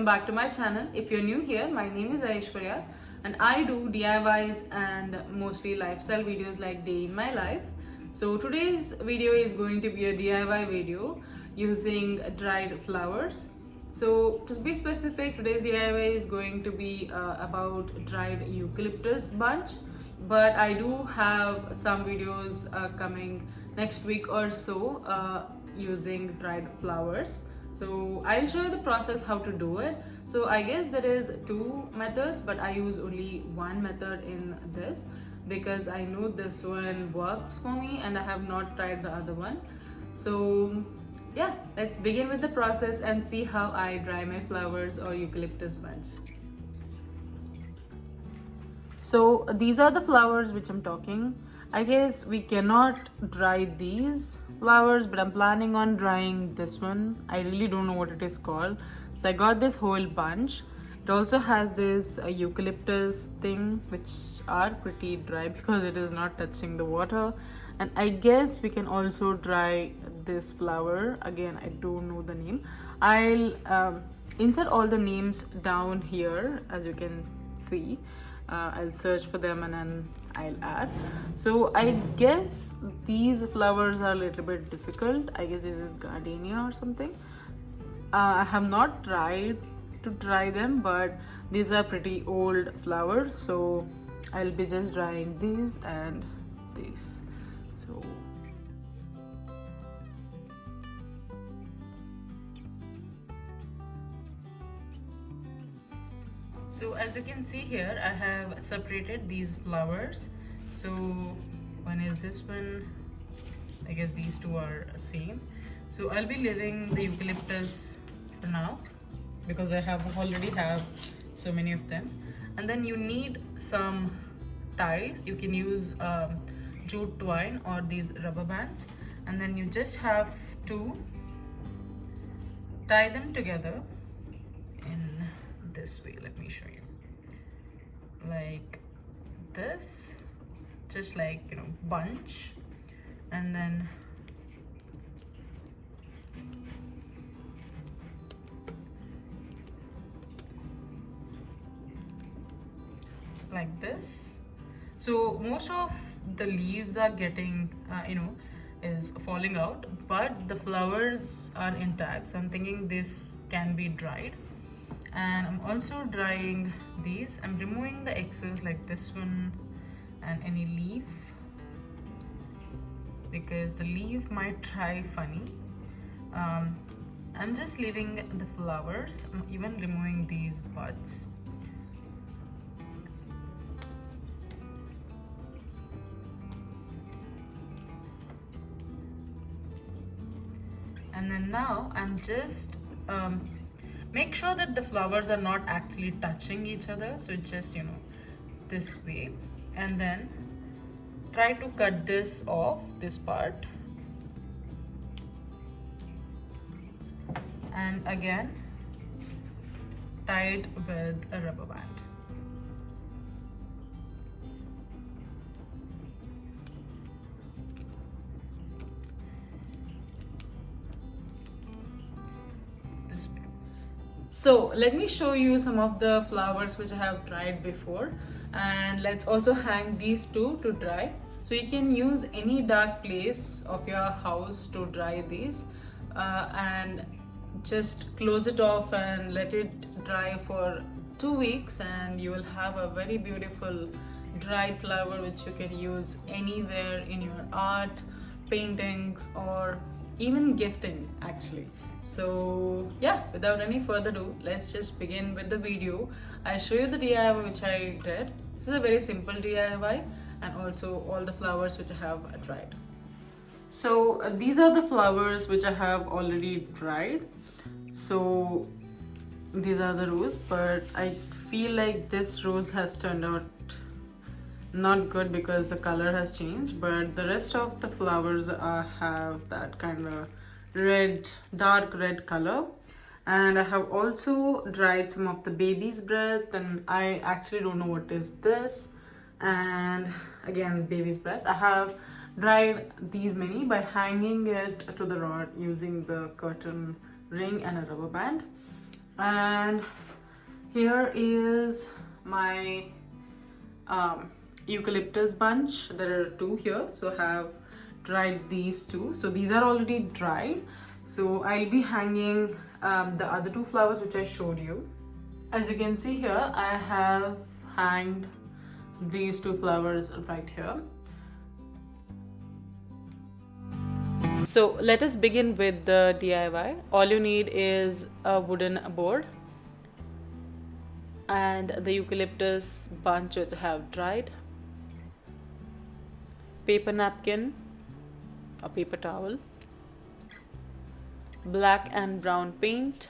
welcome back to my channel. If you're new here, my name is Aishwarya and I do DIYs and mostly lifestyle videos like day in my life. So today's video is going to be a DIY video using dried flowers. So to be specific, today's DIY is going to be about dried eucalyptus bunch, but I do have some videos coming next week or so using dried flowers. So I'll show you the process how to do it. So I guess there is two methods, but I use only one method in this because I know this one works for me and I have not tried the other one. So yeah, let's begin with the process and see how I dry my flowers or eucalyptus bunch. So these are the flowers which I'm talking. I guess we cannot dry these flowers, but I'm planning on drying this one. I really don't know what it is called. So I got this whole bunch. It also has this eucalyptus thing, which are pretty dry because it is not touching the water. And I guess we can also dry this flower. Again, I don't know the name. I'll insert all the names down here, as you can see. I'll search for them and then I'll add. So I guess these flowers are a little bit difficult. I guess this is gardenia or something. I have not tried to dry them, but these are pretty old flowers, so I'll be just drying these and these. So as you can see here, I have separated these flowers. So one is this one. I guess these two are same. So I'll be leaving the eucalyptus for now because I already have so many of them. And then you need some ties. You can use jute twine or these rubber bands, and then you just have to tie them together in this way. Let me show you, like this, just like, you know, bunch, and then like this. So most of the leaves are getting is falling out, but the flowers are intact, so I'm thinking this can be dried. And I'm also drying these. I'm removing the excess like this one and any leaf, because the leaf might dry funny. I'm just leaving the flowers. I'm even removing these buds. And then now I'm just make sure that the flowers are not actually touching each other, so it's just, you know, this way. And then try to cut this off, this part, and again tie it with a rubber band. This way. So let me show you some of the flowers which I have dried before, and let's also hang these two to dry. So you can use any dark place of your house to dry these, and just close it off and let it dry for 2 weeks, and you will have a very beautiful dried flower which you can use anywhere in your art, paintings, or even gifting actually. So yeah, without any further ado, let's just begin with the video. I'll show you the DIY which I did. This is a very simple DIY, and also all the flowers which I have dried. So these are the flowers which I have already dried. So these are the rose, but I feel like this rose has turned out not good because the color has changed, but the rest of the flowers have that kind of red, dark red color. And I have also dried some of the baby's breath, and I actually don't know what is this. And again, baby's breath. I have dried these many by hanging it to the rod using the curtain ring and a rubber band. And here is my eucalyptus bunch. There are two here, so I have dried these two. So these are already dried, so I'll be hanging the other two flowers which I showed you. As you can see here, I have hanged these two flowers right here. So let us begin with the DIY. All you need is a wooden board and the eucalyptus bunch which I have dried, paper napkin or paper towel, black and brown paint,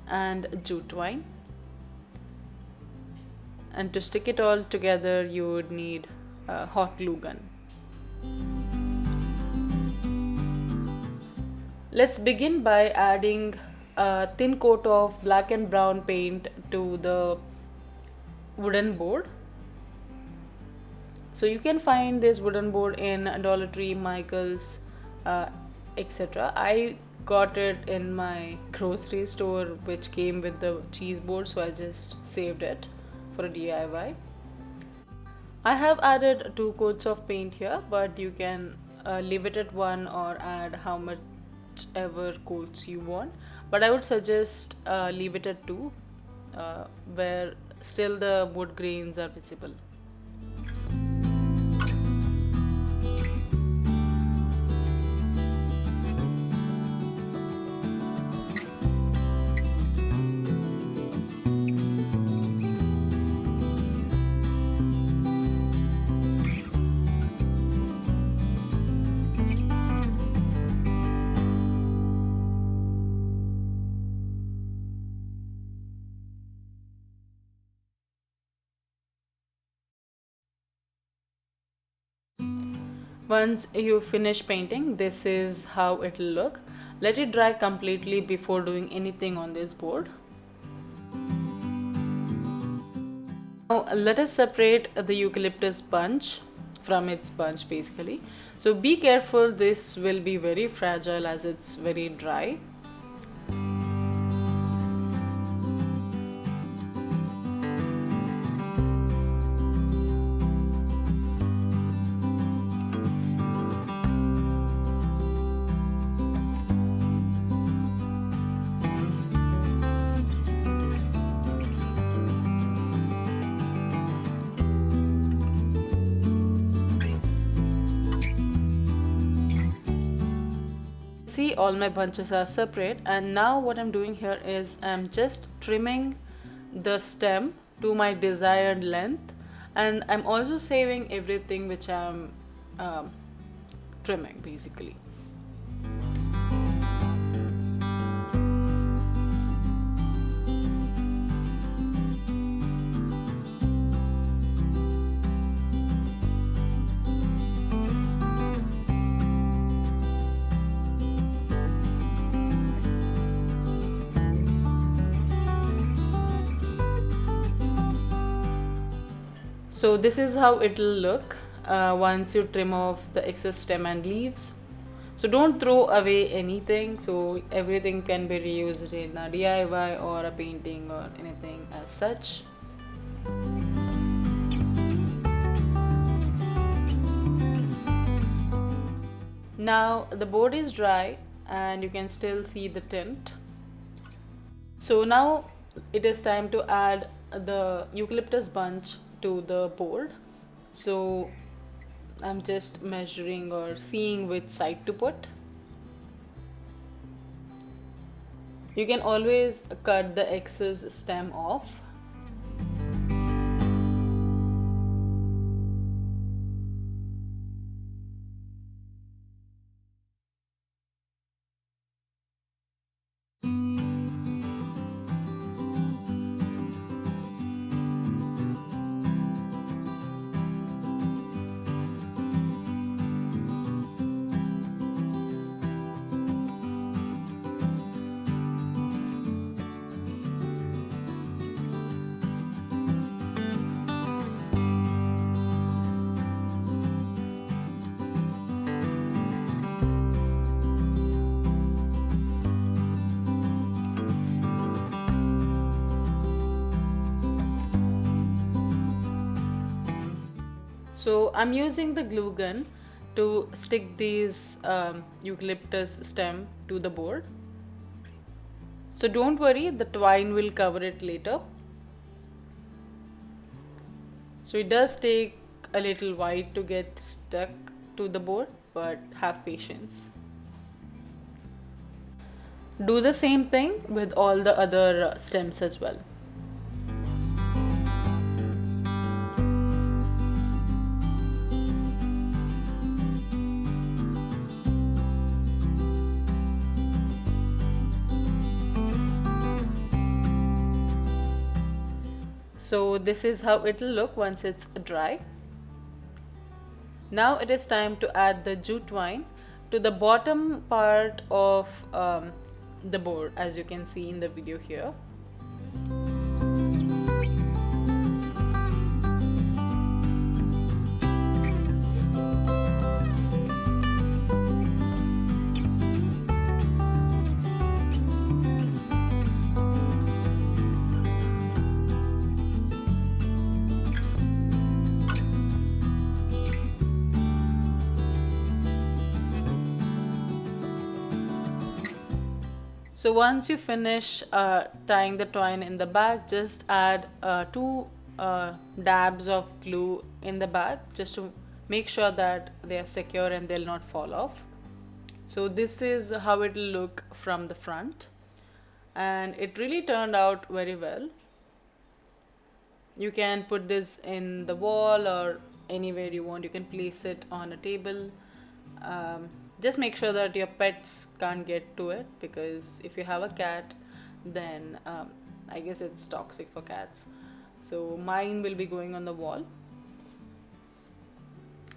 and jute twine. And to stick it all together, you would need a hot glue gun. Let's begin by adding a thin coat of black and brown paint to the wooden board. So you can find this wooden board in Dollar Tree, Michael's, etc. I got it in my grocery store which came with the cheese board, so I just saved it for a DIY. I have added 2 coats of paint here, but you can leave it at 1 or add how much ever coats you want, but I would suggest leave it at 2 where still the wood grains are visible. Once you finish painting, this is how it will look. Let it dry completely before doing anything on this board. Now let us separate the eucalyptus bunch from its bunch basically. So be careful, this will be very fragile as it's very dry. See, all my bunches are separate, and now what I'm doing here is I'm just trimming the stem to my desired length, and I'm also saving everything which I'm trimming basically. So this is how it will look once you trim off the excess stem and leaves. So don't throw away anything, so everything can be reused in a DIY or a painting or anything as such. Now the board is dry and you can still see the tint. So now it is time to add the eucalyptus bunch to the board. So I'm just measuring or seeing which side to put. You can always cut the excess stem off. So I'm using the glue gun to stick these eucalyptus stem to the board. So don't worry, the twine will cover it later. So it does take a little while to get stuck to the board, but have patience. Do the same thing with all the other stems as well. So this is how it will look once it's dry. Now it is time to add the jute twine to the bottom part of the board, as you can see in the video here. So once you finish tying the twine in the back, just add 2 dabs of glue in the back just to make sure that they are secure and they'll not fall off. So this is how it will look from the front, and it really turned out very well. You can put this in the wall or anywhere you want. You can place it on a table. Just make sure that your pets can't get to it, because if you have a cat, then I guess it's toxic for cats. So mine will be going on the wall,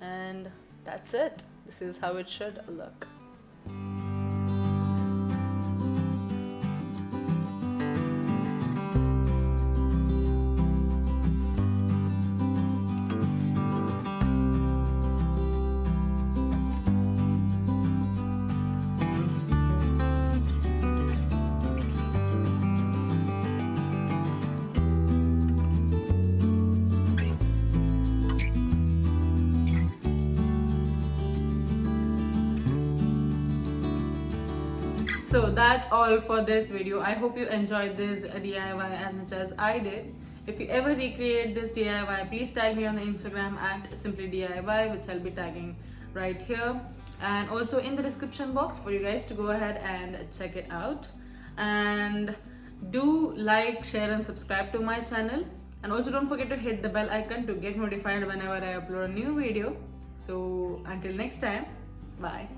and that's it. This is how it should look. So that's all for this video. I hope you enjoyed this DIY as much as I did. If you ever recreate this DIY, please tag me on the Instagram at simplyDIY, which I'll be tagging right here, and also in the description box for you guys to go ahead and check it out. And do like, share and subscribe to my channel, and also don't forget to hit the bell icon to get notified whenever I upload a new video. So until next time, bye.